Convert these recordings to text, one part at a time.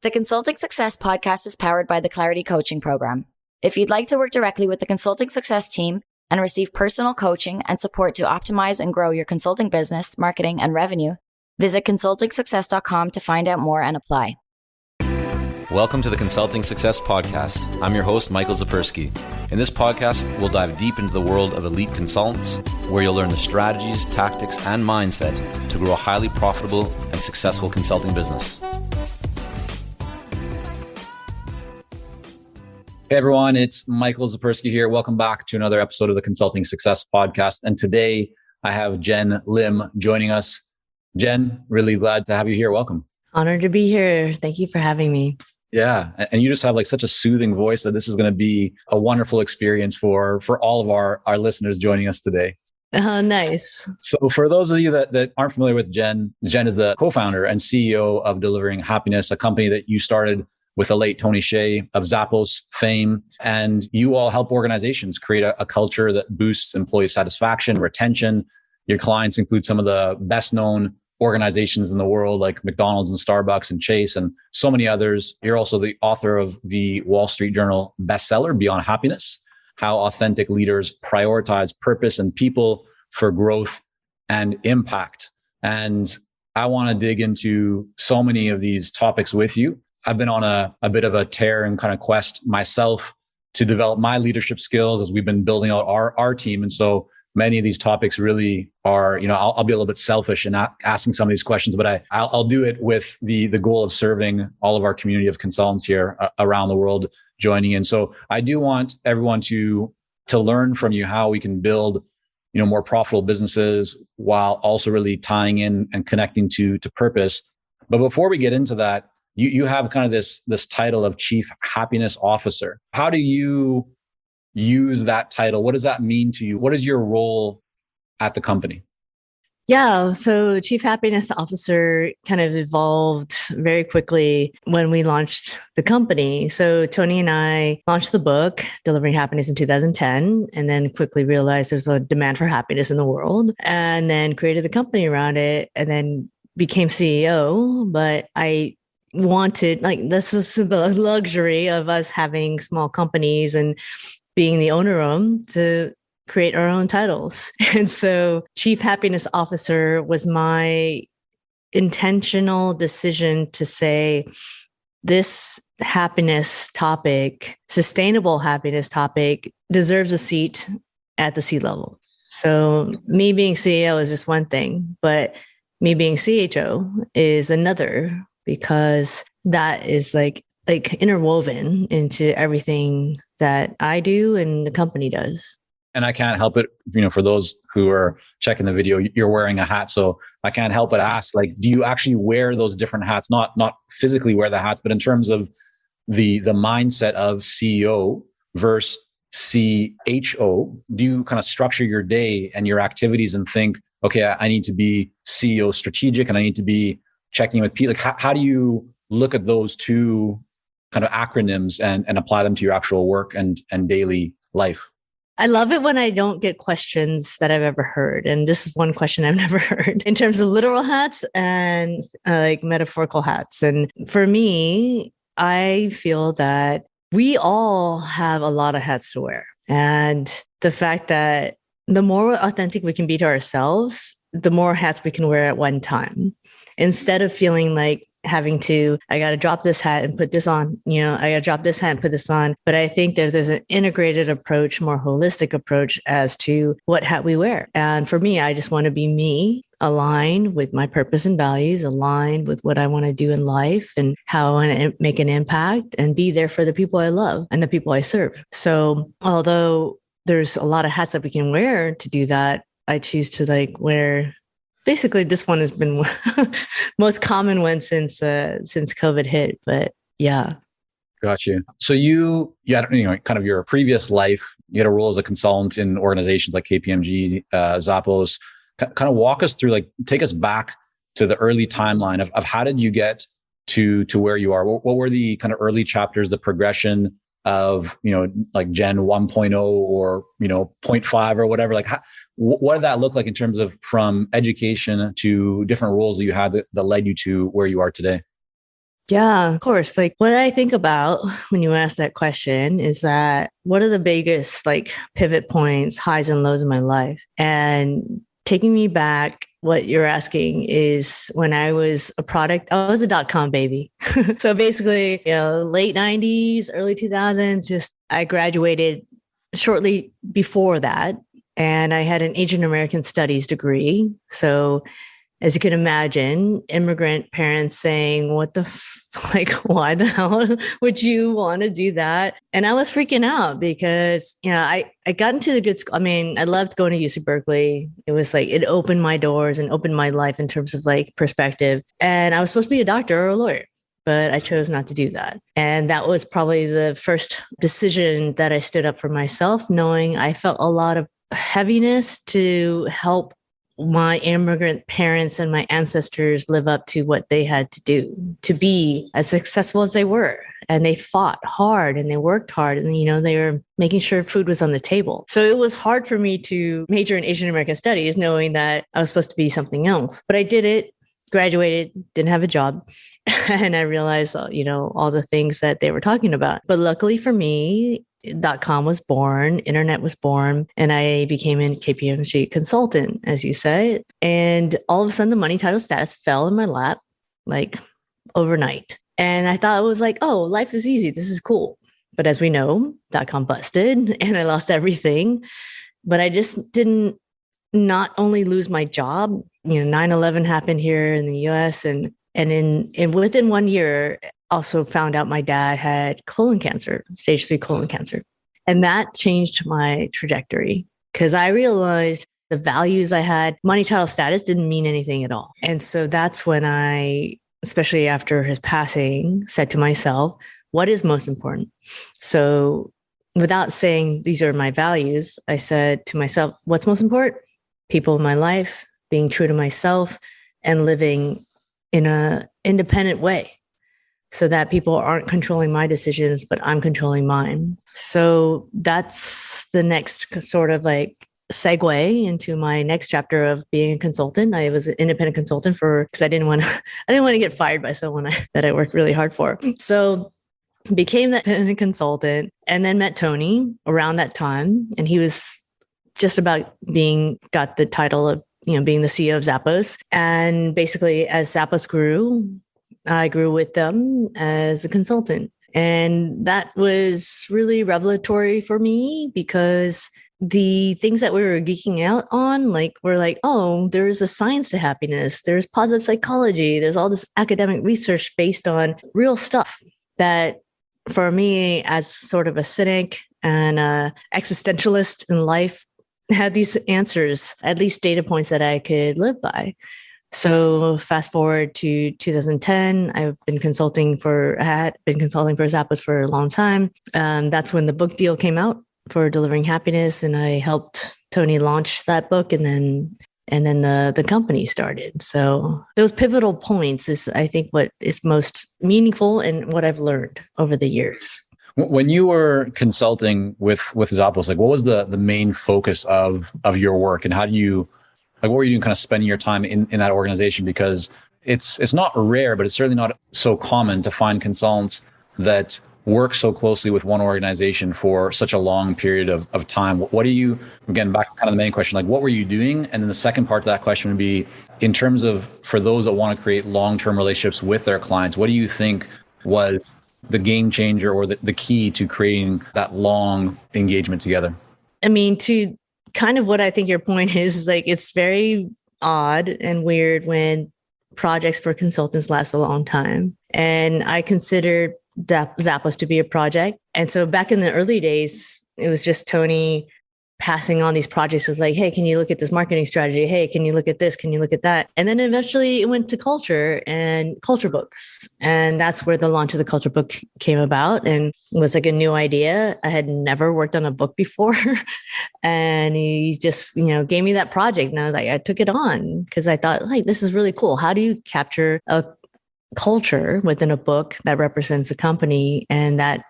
The Consulting Success podcast is powered by the Clarity Coaching Program. If you'd like to work directly with the Consulting Success team and receive personal coaching and support to optimize and grow your consulting business, marketing, and revenue, visit consultingsuccess.com to find out more and apply. Welcome to the Consulting Success Podcast. I'm your host, Michael Zapersky. In this podcast, we'll dive deep into the world of elite consultants, where you'll learn the strategies, tactics, and mindset to grow a highly profitable and successful consulting business. Hey everyone, it's Michael Zapersky here. Welcome back to another episode of the Consulting Success Podcast. And today I have Jenn Lim joining us. Jenn, really glad to have you here. Welcome. Honored to be here. Thank you for having me. Yeah. And you just have like such a soothing voice that this is going to be a wonderful experience for all of our listeners joining us today. Oh, nice. So for those of you that aren't familiar with Jenn is the co-founder and CEO of Delivering Happiness, a company that you started with the late Tony Hsieh of Zappos fame. And you all help organizations create a culture that boosts employee satisfaction, retention. Your clients include some of the best known organizations in the world, like McDonald's and Starbucks and Chase and so many others. You're also the author of the Wall Street Journal bestseller, Beyond Happiness: How Authentic Leaders Prioritize Purpose and People for Growth and Impact. And I want to dig into so many of these topics with you. I've been on a bit of a tear and kind of quest myself to develop my leadership skills as we've been building out our team. And so many of these topics really are, I'll be a little bit selfish in not asking some of these questions, but I'll do it with the goal of serving all of our community of consultants here around the world joining in. So I do want everyone to learn from you how we can build, more profitable businesses while also really tying in and connecting to purpose. But before we get into that, you have kind of this title of Chief Happiness Officer. How do you use that title? What does that mean to you? What is your role at the company? Yeah, so Chief Happiness Officer kind of evolved very quickly when we launched the company. So Tony and I launched the book, Delivering Happiness, in 2010, and then quickly realized there's a demand for happiness in the world, and then created the company around it, and then became CEO. But I wanted, this is the luxury of us having small companies and being the owner of them, to create our own titles. And so Chief Happiness Officer was my intentional decision to say, this happiness topic, sustainable happiness topic, deserves a seat at the C-level. So me being CEO is just one thing, but me being CHO is another, because that is like interwoven into everything that I do and the company does. And I can't help it, for those who are checking the video, you're wearing a hat. So I can't help but ask, do you actually wear those different hats? Not physically wear the hats, but in terms of the mindset of CEO versus CHO, do you kind of structure your day and your activities and think, okay, I need to be CEO strategic and I need to be checking with people? How do you look at those two kind of acronyms and apply them to your actual work and daily life? I love it when I don't get questions that I've ever heard. And this is one question I've never heard in terms of literal hats and metaphorical hats. And for me, I feel that we all have a lot of hats to wear. And the fact that the more authentic we can be to ourselves, the more hats we can wear at one time. Instead of feeling like I got to drop this hat and put this on, I got to drop this hat and put this on. But I think there's an integrated approach, more holistic approach as to what hat we wear. And for me, I just want to be me, aligned with my purpose and values, aligned with what I want to do in life and how I want to make an impact and be there for the people I love and the people I serve. So although there's a lot of hats that we can wear to do that, I choose to wear. Basically, this one has been most common one since COVID hit. But yeah. Got you. So you had, kind of your previous life, you had a role as a consultant in organizations like KPMG, Zappos. Kind of walk us through, take us back to the early timeline of how did you get to where you are? What were the kind of early chapters, the progression of, Jenn 1.0 or, 0.5 or whatever? What did that look like in terms of from education to different roles that you had that led you to where you are today? Yeah, of course. Like what I think about when you ask that question is that what are the biggest like pivot points, highs and lows in my life? And taking me back, what you're asking is when I was I was a dot-com baby. So basically, late 90s, early 2000s, just I graduated shortly before that. And I had an Asian American studies degree. So as you can imagine, immigrant parents saying, like, why the hell would you want to do that? And I was freaking out because, I got into the good school. I mean, I loved going to UC Berkeley. It was like, it opened my doors and opened my life in terms of like perspective. And I was supposed to be a doctor or a lawyer, but I chose not to do that. And that was probably the first decision that I stood up for myself, knowing I felt a lot of heaviness to help my immigrant parents and my ancestors live up to what they had to do to be as successful as they were. And they fought hard and they worked hard and, they were making sure food was on the table. So it was hard for me to major in Asian American studies, knowing that I was supposed to be something else. But I did it, graduated, didn't have a job. And I realized, all the things that they were talking about. But luckily for me, .com was born, internet was born, and I became a KPMG consultant, as you said. And all of a sudden, the money, title, status fell in my lap like overnight. And I thought it was like, oh, life is easy. This is cool. But as we know, .com busted and I lost everything. But I just didn't not only lose my job, 9/11 happened here in the US and within 1 year, also found out my dad had colon cancer, stage 3 colon cancer. And that changed my trajectory because I realized the values I had, money, title, status didn't mean anything at all. And so that's when I, especially after his passing, said to myself, what is most important? So without saying these are my values, I said to myself, what's most important? People in my life, being true to myself and living in an independent way, so that people aren't controlling my decisions, but I'm controlling mine. So that's the next sort of like segue into my next chapter of being a consultant. I was an independent consultant because I didn't want to get fired by someone that I worked really hard for. So became that independent consultant and then met Tony around that time. And he was just about got the title of, being the CEO of Zappos. And basically as Zappos grew, I grew with them as a consultant. And that was really revelatory for me because the things that we were geeking out on, we're like, oh, there's a science to happiness. There's positive psychology. There's all this academic research based on real stuff that for me as sort of a cynic and a existentialist in life had these answers, at least data points that I could live by. So fast forward to 2010, I had been consulting for Zappos for a long time. That's when the book deal came out for Delivering Happiness. And I helped Tony launch that book and then the company started. So those pivotal points is, I think, what is most meaningful and what I've learned over the years. When you were consulting with Zappos, what was the main focus of your work, and how do you, what were you doing kind of spending your time in that organization? Because it's not rare, but it's certainly not so common to find consultants that work so closely with one organization for such a long period of time. What do you, again, back to kind of the main question, what were you doing? And then the second part to that question would be, in terms of, for those that want to create long-term relationships with their clients, what do you think was the game changer or the key to creating that long engagement together? I mean, to kind of what I think your point is, it's very odd and weird when projects for consultants last a long time. And I considered Zappos to be a project. And so back in the early days, it was just Tony passing on these projects of hey, can you look at this marketing strategy? Hey, can you look at this? Can you look at that? And then eventually it went to culture and culture books. And that's where the launch of the culture book came about and was a new idea. I had never worked on a book before. And he just, gave me that project. And I was I took it on because I thought this is really cool. How do you capture a culture within a book that represents a company and that,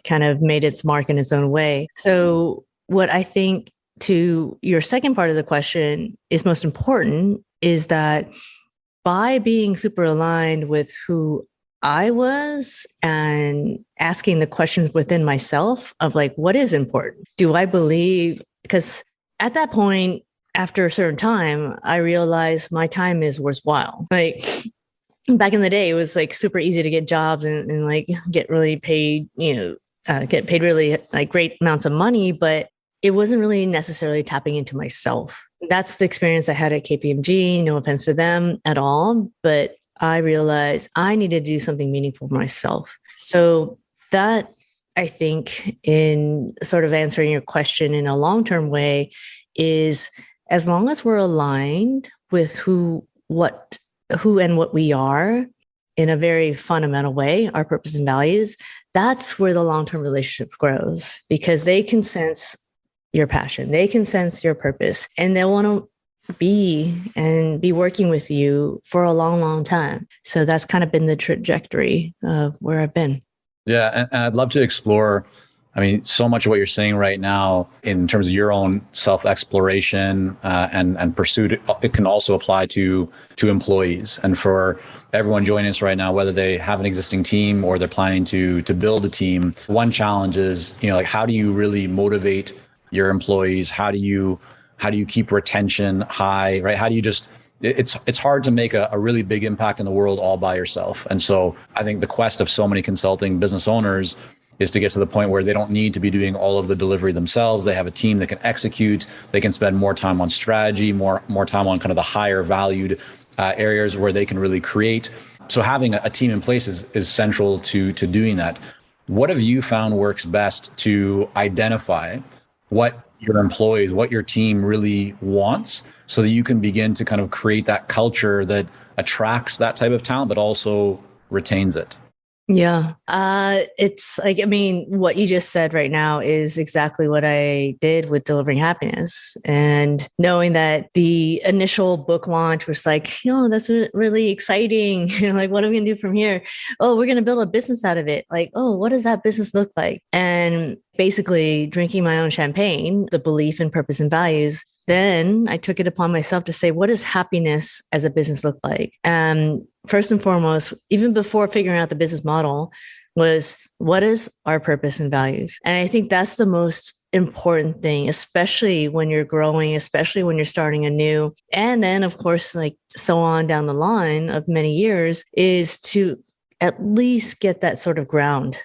kind of made its mark in its own way? So what I think, to your second part of the question, is most important is that by being super aligned with who I was and asking the questions within myself of like, what is important? Do I believe? Because at that point, after a certain time, I realized my time is worthwhile. Like back in the day, it was like super easy to get jobs and like get really paid, get paid really like great amounts of money, but it wasn't really necessarily tapping into myself. That's the experience I had at KPMG. No offense to them at all, but I realized I needed to do something meaningful for myself. So that, I think, in sort of answering your question in a long-term way, is as long as we're aligned with who and what we are in a very fundamental way, our purpose and values, that's where the long-term relationship grows, because they can sense your passion, they can sense your purpose, and they want to be working with you for a long, long time. So that's kind of been the trajectory of where I've been. Yeah. And I'd love to explore, so much of what you're saying right now in terms of your own self-exploration and pursuit, it can also apply to employees. And for everyone joining us right now, whether they have an existing team or they're planning to build a team, one challenge is, like, how do you really motivate your employees? How do you keep retention high, right? How do you it's hard to make a really big impact in the world all by yourself. And so I think the quest of so many consulting business owners is to get to the point where they don't need to be doing all of the delivery themselves. They have a team that can execute. They can spend more time on strategy, more time on kind of the higher valued areas where they can really create. So having a team in place is central to doing that. What have you found works best to identify what your employees, what your team really wants, so that you can begin to kind of create that culture that attracts that type of talent, but also retains it? Yeah. It's like, what you just said right now is exactly what I did with Delivering Happiness. And knowing that the initial book launch was like, that's really exciting. Like, what are we going to do from here? Oh, we're going to build a business out of it. Like, oh, what does that business look like? And basically drinking my own champagne, the belief in purpose and values. Then I took it upon myself to say, what does happiness as a business look like? First and foremost, even before figuring out the business model, was what is our purpose and values? And I think that's the most important thing, especially when you're growing, especially when you're starting anew. And then, of course, like so on down the line of many years, is to at least get that sort of ground,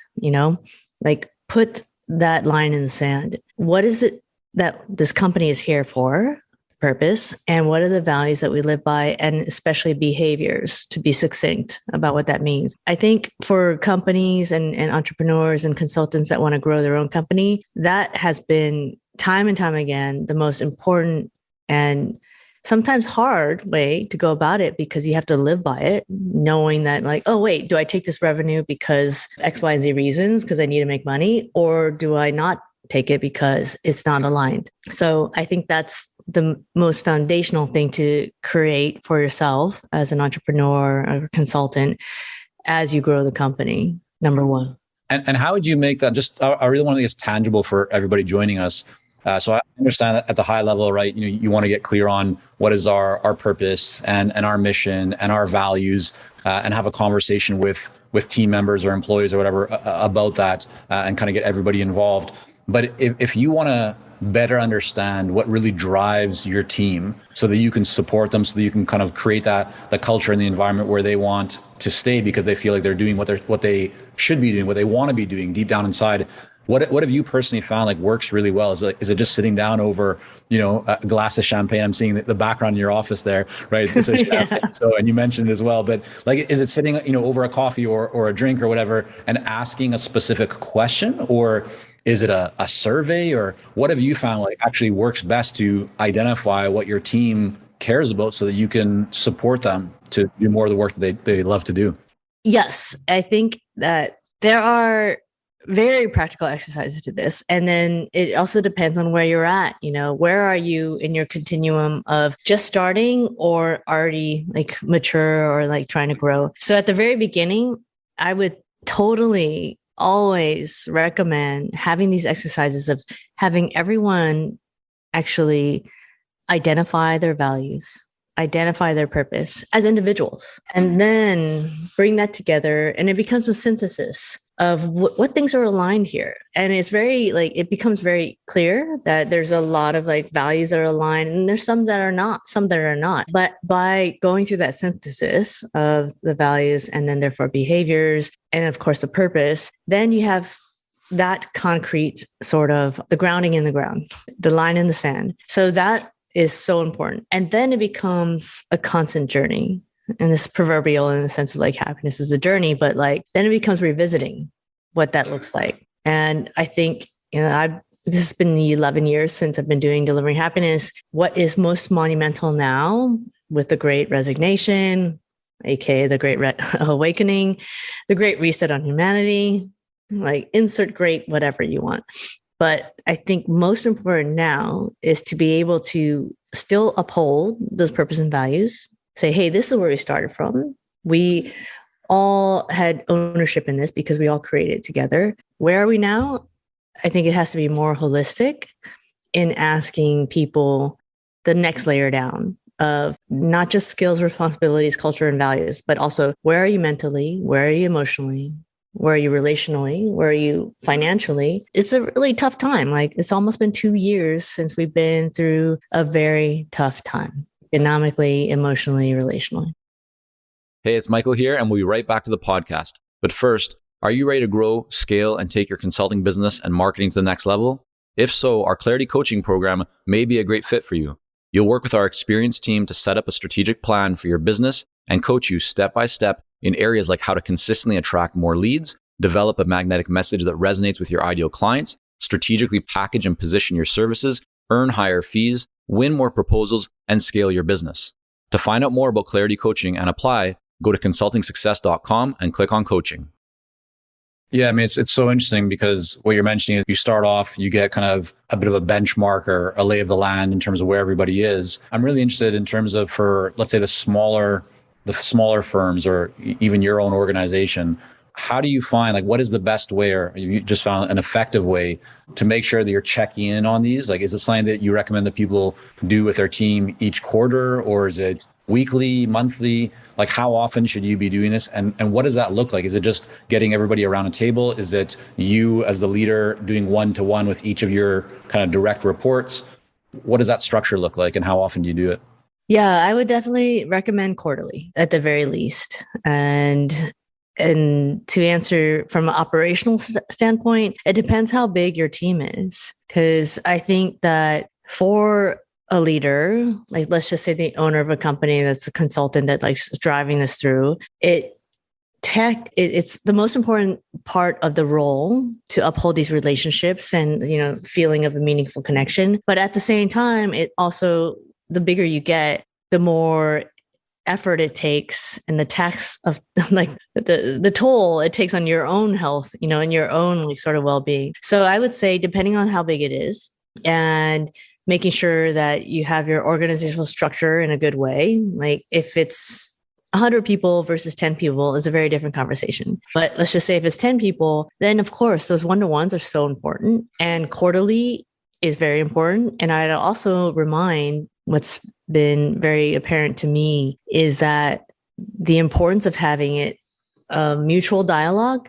like put that line in the sand. What is it that this company is here for? Purpose, and what are the values that we live by, and especially behaviors, to be succinct about what that means. I think for companies and entrepreneurs and consultants that want to grow their own company, that has been time and time again the most important and sometimes hard way to go about it, because you have to live by it, knowing that like, oh, wait, do I take this revenue because X, Y, and Z reasons, because I need to make money, or do I not take it because it's not aligned? So I think that's the most foundational thing to create for yourself as an entrepreneur or consultant as you grow the company, number one. And how would you make that I really want to make this tangible for everybody joining us. So I understand at the high level, right? You want to get clear on what is our purpose and our mission and our values, and have a conversation with team members or employees or whatever about that, and kind of get everybody involved. But if you want to better understand what really drives your team, so that you can support them, so that you can kind of create the culture and the environment where they want to stay, because they feel like they're doing what they should be doing, what they want to be doing deep down inside. What have you personally found like works really well? Is it just sitting down over, a glass of champagne? I'm seeing the background in your office there, right? It says champagne, so, and you mentioned it as well, but like, is it sitting, over a coffee or a drink or whatever and asking a specific question, or is it a survey, or what have you found like actually works best to identify what your team cares about, so that you can support them to do more of the work that they love to do? Yes, I think that there are very practical exercises to this. And then it also depends on where you're at. Where are you in your continuum of just starting or already like mature or like trying to grow? So at the very beginning, I would totally always recommend having these exercises of having everyone actually identify their values, identify their purpose as individuals, and then bring that together. And it becomes a synthesis of what things are aligned here. And it's very it becomes very clear that there's a lot of values that are aligned, and there's some that are not. But by going through that synthesis of the values and then therefore behaviors, and of course the purpose, then you have that concrete sort of the grounding in the ground, the line in the sand. So that is so important. And then it becomes a constant journey. And this is proverbial in the sense of happiness is a journey, but then it becomes revisiting what that looks like. And I think, this has been the 11 years since I've been doing Delivering Happiness. What is most monumental now with the Great Resignation, aka the Great Awakening, the Great Reset on humanity, insert great whatever you want. But I think most important now is to be able to still uphold those purpose and values. Say, hey, this is where we started from. We all had ownership in this because we all created it together. Where are we now? I think it has to be more holistic in asking people the next layer down of not just skills, responsibilities, culture, and values, but also where are you mentally? Where are you emotionally? Where are you relationally? Where are you financially? It's a really tough time. It's almost been 2 years since we've been through a very tough time, economically, emotionally, relationally. Hey, it's Michael here, and we'll be right back to the podcast. But first, are you ready to grow, scale, and take your consulting business and marketing to the next level? If so, our Clarity Coaching program may be a great fit for you. You'll work with our experienced team to set up a strategic plan for your business and coach you step by step in areas like how to consistently attract more leads, develop a magnetic message that resonates with your ideal clients, strategically package and position your services, earn higher fees, win more proposals, and scale your business. To find out more about Clarity Coaching and apply, go to consultingsuccess.com and click on coaching. Yeah, I mean, it's so interesting because what you're mentioning is you start off, you get kind of a bit of a benchmark or a lay of the land in terms of where everybody is. I'm really interested in terms of for, let's say, the smaller firms or even your own organization. How do you find, what is the best way, or you just found an effective way to make sure that you're checking in on these? Is it something that you recommend that people do with their team each quarter, or is it weekly, monthly? How often should you be doing this? And what does that look like? Is it just getting everybody around a table? Is it you as the leader doing one-to-one with each of your kind of direct reports? What does that structure look like, and how often do you do it? Yeah, I would definitely recommend quarterly at the very least. And to answer from an operational standpoint, it depends how big your team is. Because I think that for a leader, let's just say the owner of a company that's a consultant that driving this through, it's the most important part of the role to uphold these relationships and, feeling of a meaningful connection. But at the same time, it also, the bigger you get, the more effort it takes and the tax of the toll it takes on your own health, and your own sort of well-being. So I would say, depending on how big it is and making sure that you have your organizational structure in a good way. If it's 100 people versus 10 people is a very different conversation. But let's just say if it's 10 people, then of course those one-to-ones are so important, and quarterly is very important. And I'd also remind, what's been very apparent to me is that the importance of having it a mutual dialogue,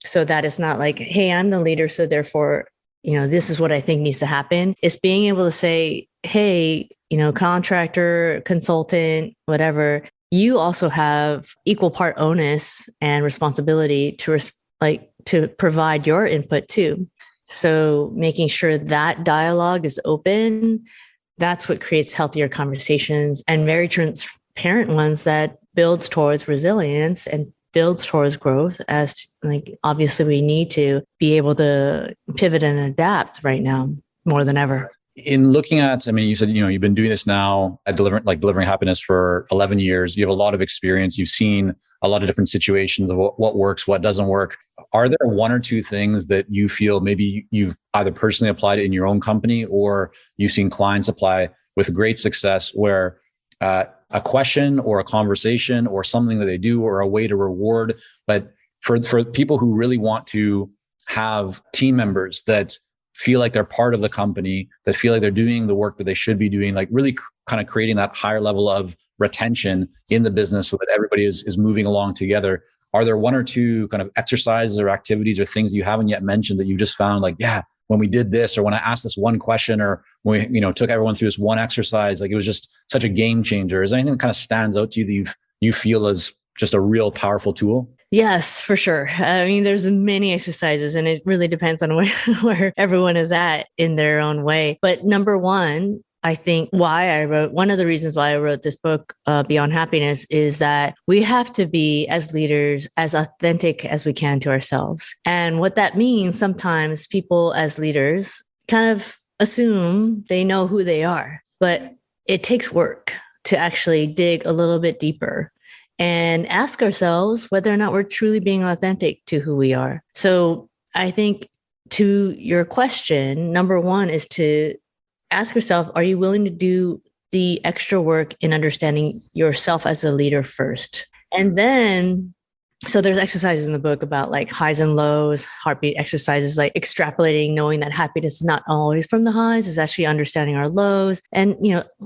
so that it's not hey, I'm the leader, so therefore, this is what I think needs to happen. It's being able to say, hey, contractor, consultant, whatever, you also have equal part onus and responsibility to provide your input too. So making sure that dialogue is open, that's what creates healthier conversations and very transparent ones that builds towards resilience and builds towards growth. As obviously we need to be able to pivot and adapt right now more than ever. In looking at, you said, you've been doing this now at delivering happiness for 11 years. You have a lot of experience. You've seen a lot of different situations of what works, what doesn't work. Are there one or two things that you feel maybe you've either personally applied in your own company or you've seen clients apply with great success, where a question or a conversation or something that they do or a way to reward, but for people who really want to have team members that feel like they're part of the company, that feel like they're doing the work that they should be doing, like really kind of creating that higher level of retention in the business so that everybody is moving along together. Are there one or two kind of exercises or activities or things you haven't yet mentioned that you've just found like, yeah, when we did this, or when I asked this one question, or when we, took everyone through this one exercise, like it was just such a game changer? Is there anything that kind of stands out to you that you feel as just a real powerful tool? Yes, for sure. I mean, there's many exercises, and it really depends on where everyone is at in their own way. But number one, I think one of the reasons why I wrote this book, Beyond Happiness, is that we have to be, as leaders, as authentic as we can to ourselves. And what that means, sometimes people as leaders kind of assume they know who they are, but it takes work to actually dig a little bit deeper and ask ourselves whether or not we're truly being authentic to who we are. So I think, to your question, number one is to ask yourself, are you willing to do the extra work in understanding yourself as a leader first? And then, so there's exercises in the book about like highs and lows, heartbeat exercises, like extrapolating, knowing that happiness is not always from the highs, is actually understanding our lows. And,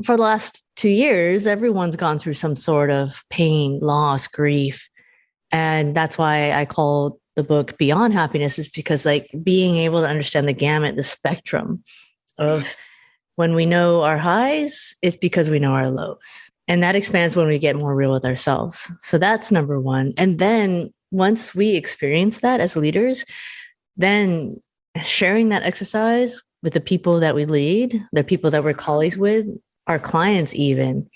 for the last 2 years, everyone's gone through some sort of pain, loss, grief. And that's why I call the book Beyond Happiness, is because like being able to understand the gamut, the spectrum of when we know our highs, it's because we know our lows. And that expands when we get more real with ourselves. So that's number one. And then once we experience that as leaders, then sharing that exercise with the people that we lead, the people that we're colleagues with, our clients even,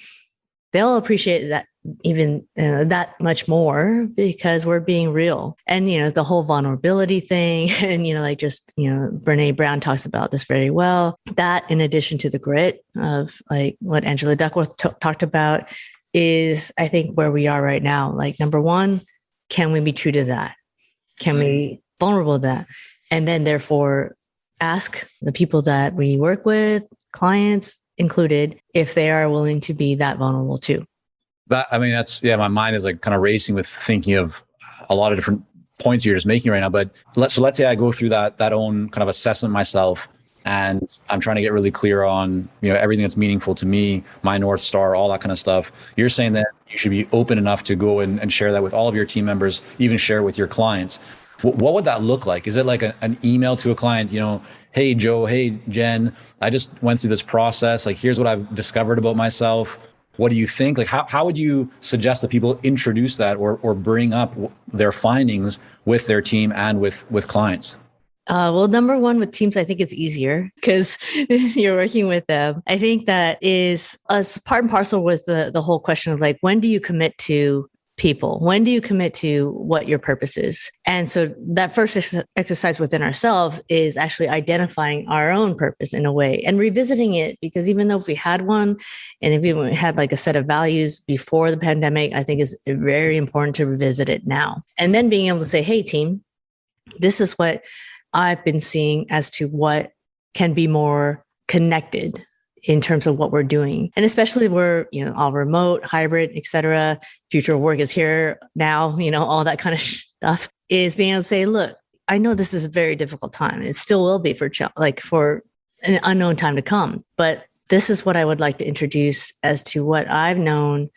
they'll appreciate that even that much more, because we're being real. And, the whole vulnerability thing, and, Brene Brown talks about this very well. That, in addition to the grit of like what Angela Duckworth talked about, is I think where we are right now. Like, number one, can we be true to that? Can we be vulnerable to that? And then therefore ask the people that we work with, clients included, if they are willing to be that vulnerable too. My mind is like kind of racing with thinking of a lot of different points you're just making right now. But let's say I go through that own kind of assessment myself, and I'm trying to get really clear on, everything that's meaningful to me, my North Star, all that kind of stuff. You're saying that you should be open enough to go and share that with all of your team members, even share with your clients. What would that look like? Is it like an email to a client, hey, Joe, hey, Jen, I just went through this process. Like, here's what I've discovered about myself. What do you think? Like, how would you suggest that people introduce that or bring up their findings with their team and with clients? Well, number one, with teams, I think it's easier because you're working with them. I think that is part and parcel with the whole question of like, when do you commit to people? When do you commit to what your purpose is? And so that first exercise within ourselves is actually identifying our own purpose in a way and revisiting it, because even though if we had one, and if we had like a set of values before the pandemic, I think it's very important to revisit it now. And then being able to say, hey, team, this is what I've been seeing as to what can be more connected in terms of what we're doing. And especially we're, all remote, hybrid, et cetera. Future work is here now, all that kind of stuff, is being able to say, look, I know this is a very difficult time. It still will be for an unknown time to come. But this is what I would like to introduce as to what I've known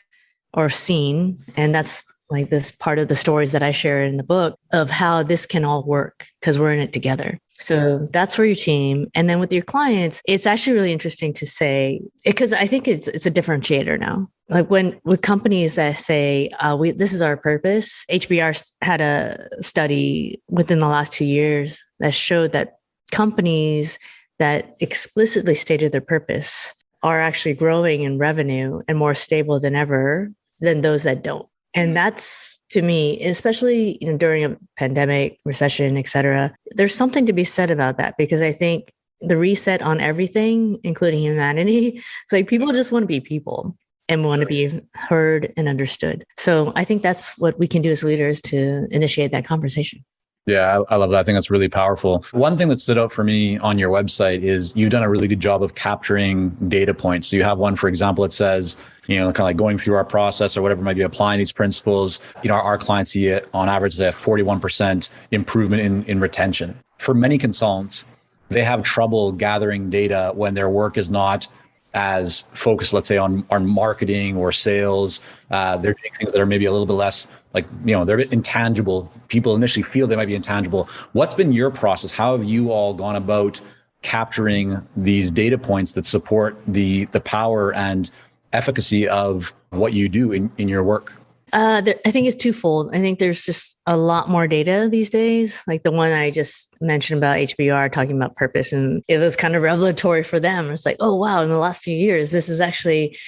or seen. And that's like this part of the stories that I share in the book of how this can all work because we're in it together. So that's for your team. And then with your clients, it's actually really interesting to say, because I think it's a differentiator now. Like with companies that say, this is our purpose. HBR had a study within the last 2 years that showed that companies that explicitly stated their purpose are actually growing in revenue and more stable than ever than those that don't. And that's, to me, especially during a pandemic, recession, et cetera, there's something to be said about that, because I think the reset on everything, including humanity, like people just want to be people and want to be heard and understood. So I think that's what we can do as leaders to initiate that conversation. Yeah, I love that. I think that's really powerful. One thing that stood out for me on your website is you've done a really good job of capturing data points. So you have one, for example, it says, kind of like going through our process or whatever might be applying these principles, our clients see it on average, a 41% improvement in retention. For many consultants, they have trouble gathering data when their work is not as focused, let's say, on marketing or sales. They're doing things that are maybe a little bit less like, they're a bit intangible. People initially feel they might be intangible. What's been your process? How have you all gone about capturing these data points that support the power and efficacy of what you do in your work? I think it's twofold. I think there's just a lot more data these days, like the one I just mentioned about HBR talking about purpose. And it was kind of revelatory for them. It's like, oh, wow, in the last few years, this is actually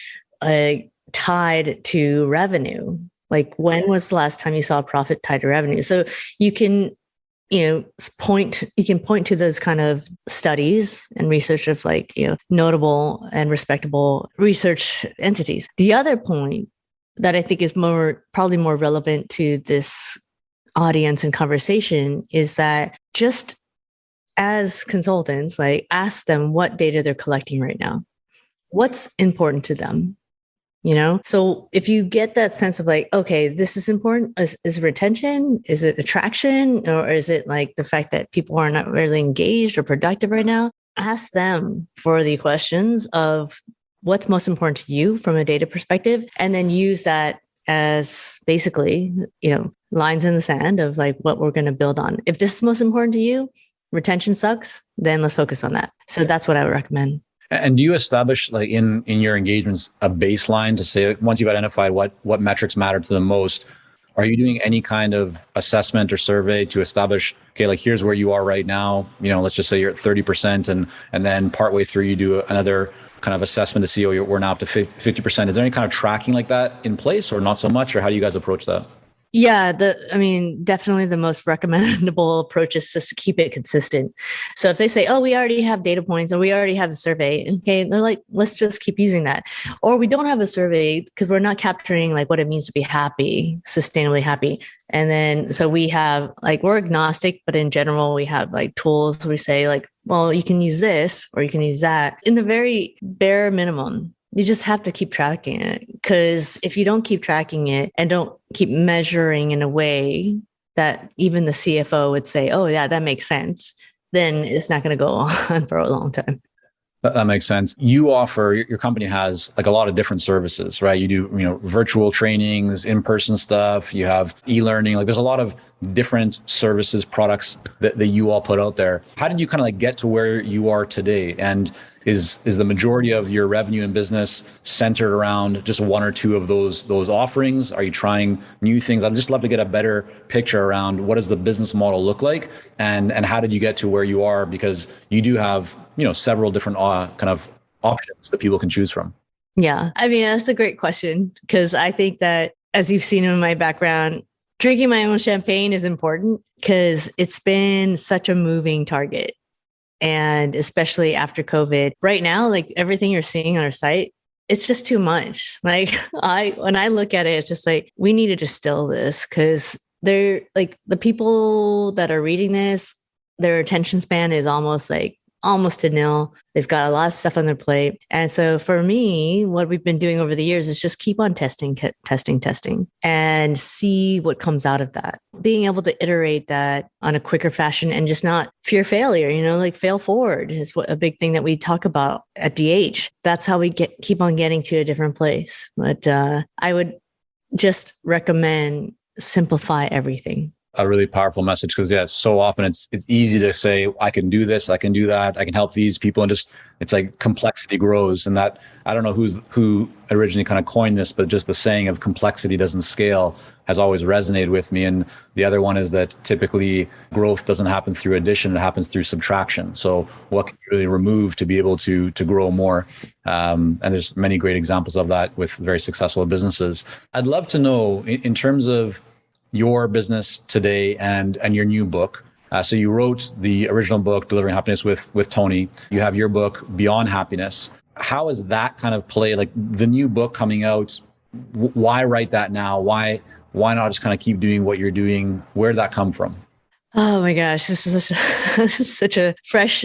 tied to revenue. Like, when was the last time you saw profit tied to revenue? So you can point to those kind of studies and research of notable and respectable research entities. The other point that I think is probably more relevant to this audience and conversation is that just as consultants, ask them what data they're collecting right now. What's important to them? So if you get that sense of okay, this is important, is retention? Is it attraction? Or is it the fact that people are not really engaged or productive right now? Ask them for the questions of what's most important to you from a data perspective, and then use that as basically, lines in the sand of what we're going to build on. If this is most important to you, retention sucks, then let's focus on that. So that's what I would recommend. And do you establish in your engagements a baseline to say, once you've identified what metrics matter to them most, are you doing any kind of assessment or survey to establish, okay, here's where you are right now, let's just say you're at 30%, and then partway through you do another kind of assessment to see, we're now up to 50%. Is there any kind of tracking like that in place, or not so much, or how do you guys approach that? Yeah, definitely the most recommendable approach is just to keep it consistent. So if they say, oh, we already have data points or we already have a survey, okay, they're like, let's just keep using that. Or we don't have a survey because we're not capturing what it means to be happy, sustainably happy. And then, so we have we're agnostic, but in general, we have tools where we say well, you can use this or you can use that in the very bare minimum. You just have to keep tracking it, because if you don't keep tracking it and don't keep measuring in a way that even the CFO would say, oh, yeah, that makes sense, then it's not going to go on for a long time. That makes sense. You offer, your company has a lot of different services, right? You do, virtual trainings, in-person stuff, you have e-learning, there's a lot of different services, products that you all put out there. How did you kind of get to where you are today? And is the majority of your revenue and business centered around just one or two of those offerings? Are you trying new things? I'd just love to get a better picture around what does the business model look like, and how did you get to where you are? Because you do have, several different kind of options that people can choose from. Yeah. That's a great question, because I think that, as you've seen in my background, drinking my own champagne is important because it's been such a moving target. And especially after COVID, right now, everything you're seeing on our site, it's just too much. When I look at it, it's just we need to distill this, because they're the people that are reading this, their attention span is almost to nil. They've got a lot of stuff on their plate. And so for me, what we've been doing over the years is just keep on testing, and see what comes out of that. Being able to iterate that on a quicker fashion and just not fear failure, fail forward is a big thing that we talk about at DH. That's how we keep on getting to a different place. But I would just recommend simplify everything. A really powerful message, because so often it's easy to say, I can do this, I can do that, I can help these people, and just it's complexity grows. And that, I don't know who originally kind of coined this, but just the saying of complexity doesn't scale has always resonated with me. And the other one is that typically growth doesn't happen through addition, it happens through subtraction. So what can you really remove to be able to grow more? And there's many great examples of that with very successful businesses. I'd love to know, in terms of your business today and your new book. So you wrote the original book, Delivering Happiness with Tony. You have your book, Beyond Happiness. How is that kind of play? The new book coming out, why write that now? Why not just kind of keep doing what you're doing? Where did that come from? Oh my gosh, this is such a fresh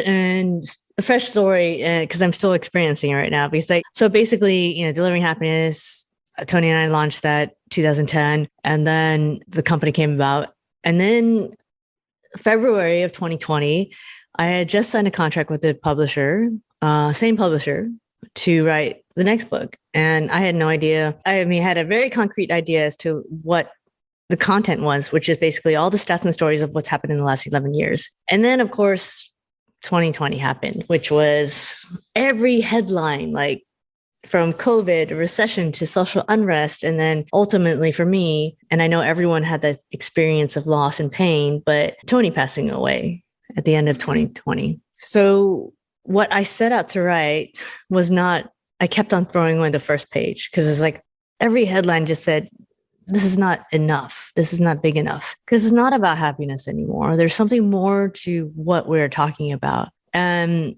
story, because I'm still experiencing it right now. Because so basically, Delivering Happiness, Tony and I launched that 2010, and then the company came about. And then February of 2020, I had just signed a contract with the publisher, same publisher, to write the next book. And I had no idea. I mean, I had a very concrete idea as to what the content was, which is basically all the stats and stories of what's happened in the last 11 years. And then, of course, 2020 happened, which was every headline, like from COVID, recession to social unrest. And then ultimately for me, and I know everyone had that experience of loss and pain, but Tony passing away at the end of 2020. So what I set out to write was not, I kept on throwing away the first page because it's like every headline just said, this is not enough. This is not big enough because it's not about happiness anymore. There's something more to what we're talking about. And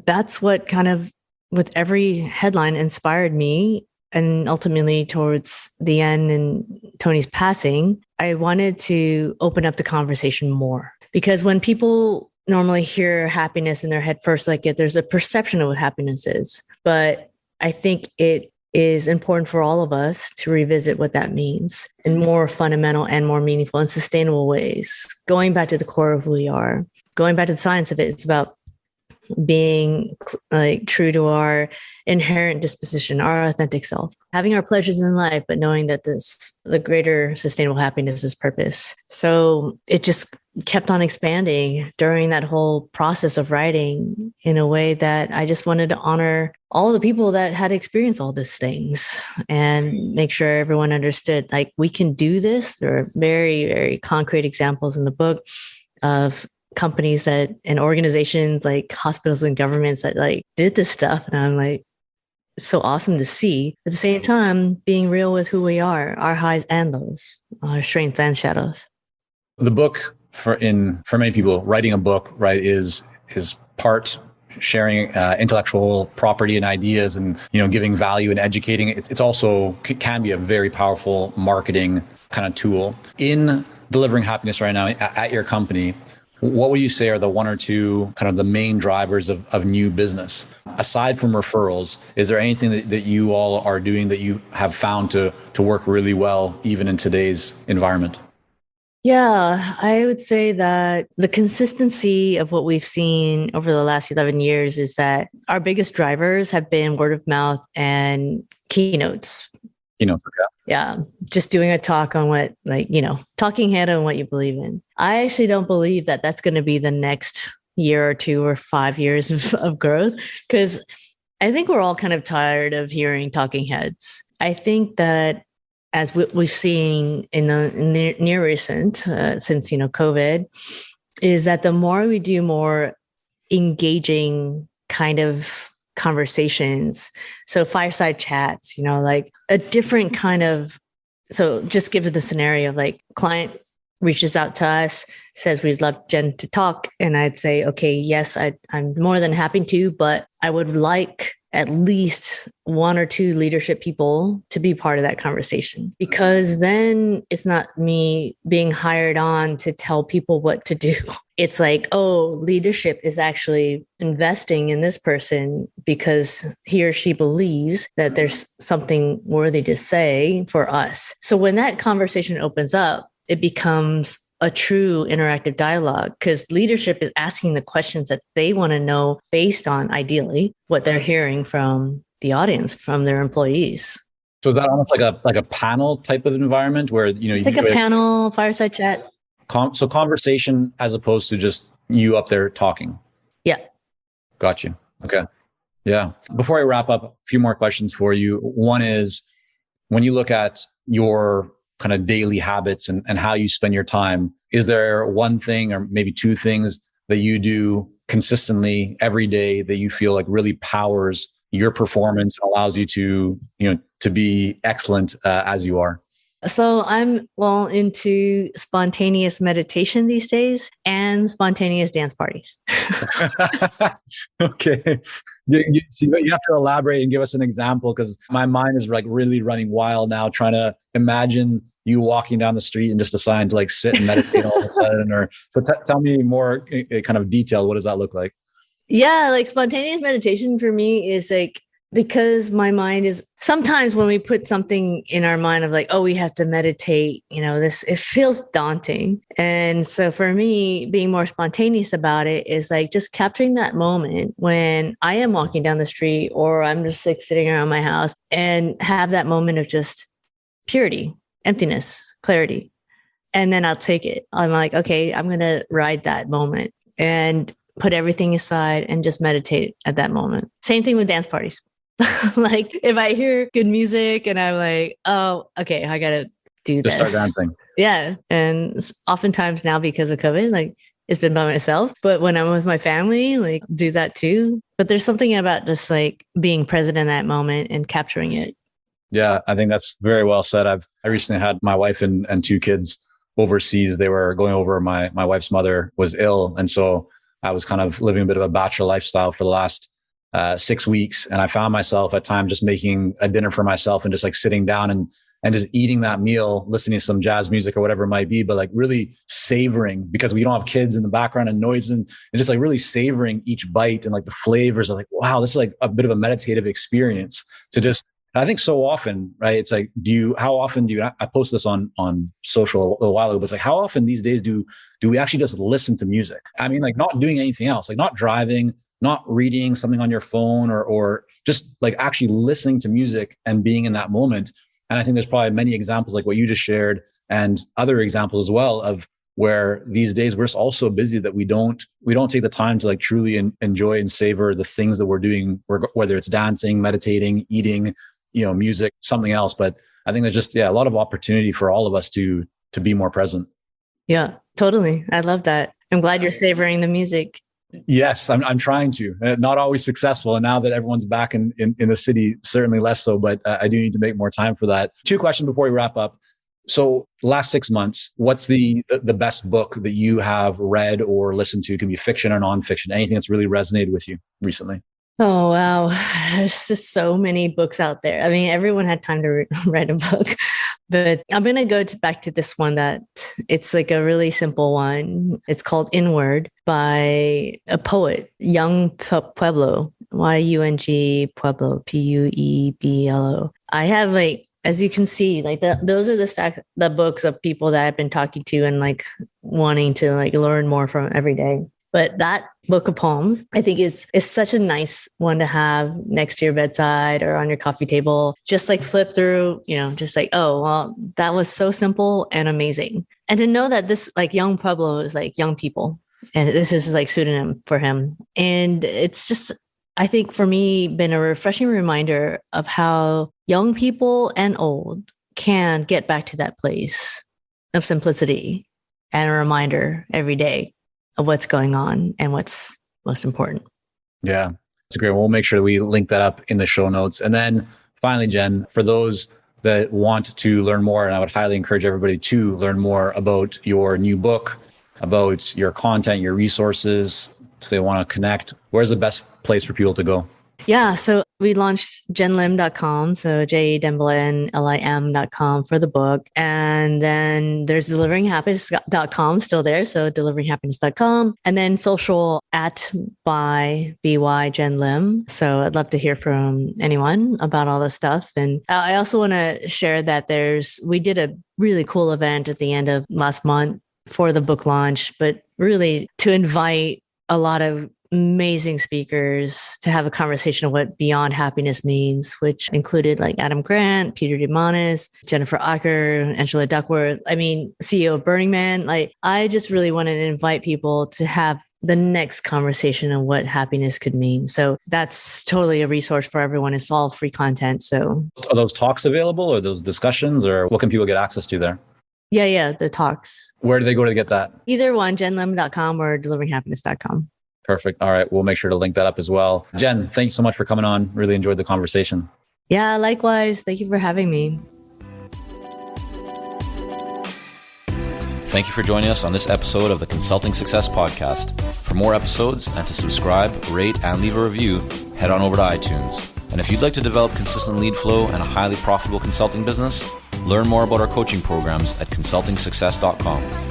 that's what kind of, with every headline, inspired me. And ultimately towards the end and Tony's passing, I wanted to open up the conversation more because when people normally hear happiness in their head first, like there's a perception of what happiness is. But I think it is important for all of us to revisit what that means in more fundamental and more meaningful and sustainable ways. Going back to the core of who we are, going back to the science of it, it's about being like true to our inherent disposition, our authentic self, having our pleasures in life, but knowing that the greater sustainable happiness is purpose. So it just kept on expanding during that whole process of writing in a way that I just wanted to honor all the people that had experienced all these things and make sure everyone understood, like, we can do this. There are very, very concrete examples in the book of companies that and organizations like hospitals and governments that like did this stuff. And I'm like, it's so awesome to see. At the same time, being real with who we are, our highs and lows, our strengths and shadows. The book for many people, writing a book, right, is part sharing intellectual property and ideas and, giving value and educating. It's also can be a very powerful marketing kind of tool. In delivering happiness right now at your company, what would you say are the one or two kind of the main drivers of new business? Aside from referrals, is there anything that you all are doing that you have found to work really well, even in today's environment? Yeah, I would say that the consistency of what we've seen over the last 11 years is that our biggest drivers have been word of mouth and keynotes. Yeah, just doing a talk on what, talking head on what you believe in. I actually don't believe that that's going to be the next year or 2 or 5 years of growth, because I think we're all kind of tired of hearing talking heads. I think that as we've seen in the near recent, since, COVID, is that the more we do more engaging kind of conversations, so fireside chats, like a different kind of, so just give it the scenario of like client reaches out to us, says we'd love Jenn to talk. And I'd say, okay, yes, I'm more than happy to, but I would like at least 1 or 2 leadership people to be part of that conversation, because then it's not me being hired on to tell people what to do. It's like, oh, leadership is actually investing in this person because he or she believes that there's something worthy to say for us. So when that conversation opens up, it becomes a true interactive dialogue, because leadership is asking the questions that they want to know based on, ideally, what they're hearing from the audience, from their employees. So is that almost like a panel type of environment where, it's like a panel, fireside chat. So conversation as opposed to just you up there talking. Yeah. Got you. Okay. Yeah. Before I wrap up, a few more questions for you. One is, when you look at your kind of daily habits and how you spend your time, is there one thing or maybe 2 things that you do consistently every day that you feel like really powers your performance and allows you to, to be excellent as you are? So I'm into spontaneous meditation these days and spontaneous dance parties. Okay. You have to elaborate and give us an example, because my mind is like really running wild now, trying to imagine you walking down the street and just deciding to like sit and meditate all of a sudden. So tell me more kind of detail. What does that look like? Yeah, like spontaneous meditation for me is like because my mind is sometimes when we put something in our mind of like, oh, we have to meditate, it feels daunting. And so for me, being more spontaneous about it is like just capturing that moment when I am walking down the street or I'm just like sitting around my house and have that moment of just purity, emptiness, clarity. And then I'll take it. I'm like, okay, I'm going to ride that moment and put everything aside and just meditate at that moment. Same thing with dance parties. Like if I hear good music and I'm like, oh, okay, I got to do this. Just start dancing. Yeah. And oftentimes now because of COVID, like it's been by myself, but when I'm with my family, like do that too. But there's something about just like being present in that moment and capturing it. Yeah, I think that's very well said. I recently had my wife and two kids overseas. They were going over, my wife's mother was ill. And so I was kind of living a bit of a bachelor lifestyle for the last 6 weeks. And I found myself at times just making a dinner for myself and just like sitting down and just eating that meal, listening to some jazz music or whatever it might be, but like really savoring, because we don't have kids in the background and noise and just like really savoring each bite and like the flavors of like, wow, this is like a bit of a meditative experience to just, I think so often, right? It's like, how often do you, I posted this on social a while ago, but it's like, how often these days do we actually just listen to music? I mean, like not doing anything else, like not driving, not reading something on your phone or just like actually listening to music and being in that moment. And I think there's probably many examples like what you just shared and other examples as well of where these days we're just all so busy that we don't take the time to like truly enjoy and savor the things that we're doing, whether it's dancing, meditating, eating, music, something else. But I think there's just, a lot of opportunity for all of us to be more present. Yeah, totally. I love that. I'm glad you're savoring the music. Yes, I'm trying to. Not always successful. And now that everyone's back in the city, certainly less so, but I do need to make more time for that. 2 questions before we wrap up. So last 6 months, what's the best book that you have read or listened to? It can be fiction or nonfiction, anything that's really resonated with you recently. Oh, wow. There's just so many books out there. I mean, everyone had time to write a book, but I'm going to go back to this one that it's like a really simple one. It's called Inward by a poet, Young Pueblo, Yung Pueblo, Pueblo. I have like, as you can see, like those are the books of people that I've been talking to and like wanting to like learn more from every day. But that book of poems, I think is such a nice one to have next to your bedside or on your coffee table. Just like flip through, just like, oh, well, that was so simple and amazing. And to know that this like Young Pueblo is like young people. And this is like pseudonym for him. And it's just, I think for me, been a refreshing reminder of how young people and old can get back to that place of simplicity and a reminder every day of what's going on and what's most important. Yeah, it's great. We'll make sure we link that up in the show notes. And then finally, Jenn, for those that want to learn more, and I would highly encourage everybody to learn more about your new book, about your content, your resources, if they want to connect, where's the best place for people to go? Yeah, so we launched jennlim.com, so JENNLIM.com for the book. And then there's deliveringhappiness.com still there, so deliveringhappiness.com. And then social @by Jenn Lim. So I'd love to hear from anyone about all this stuff. And I also want to share that we did a really cool event at the end of last month for the book launch, but really to invite a lot of amazing speakers to have a conversation of what beyond happiness means, which included like Adam Grant, Peter Diamandis, Jennifer Acker, Angela Duckworth, CEO of Burning Man. Like, I just really wanted to invite people to have the next conversation on what happiness could mean. So that's totally a resource for everyone. It's all free content. So are those talks available or those discussions, or what can people get access to there? Yeah, the talks. Where do they go to get that? Either one, jennlim.com or deliveringhappiness.com. Perfect. All right. We'll make sure to link that up as well. Jenn, thank you so much for coming on. Really enjoyed the conversation. Yeah, likewise. Thank you for having me. Thank you for joining us on this episode of the Consulting Success Podcast. For more episodes and to subscribe, rate, and leave a review, head on over to iTunes. And if you'd like to develop consistent lead flow and a highly profitable consulting business, learn more about our coaching programs at consultingsuccess.com.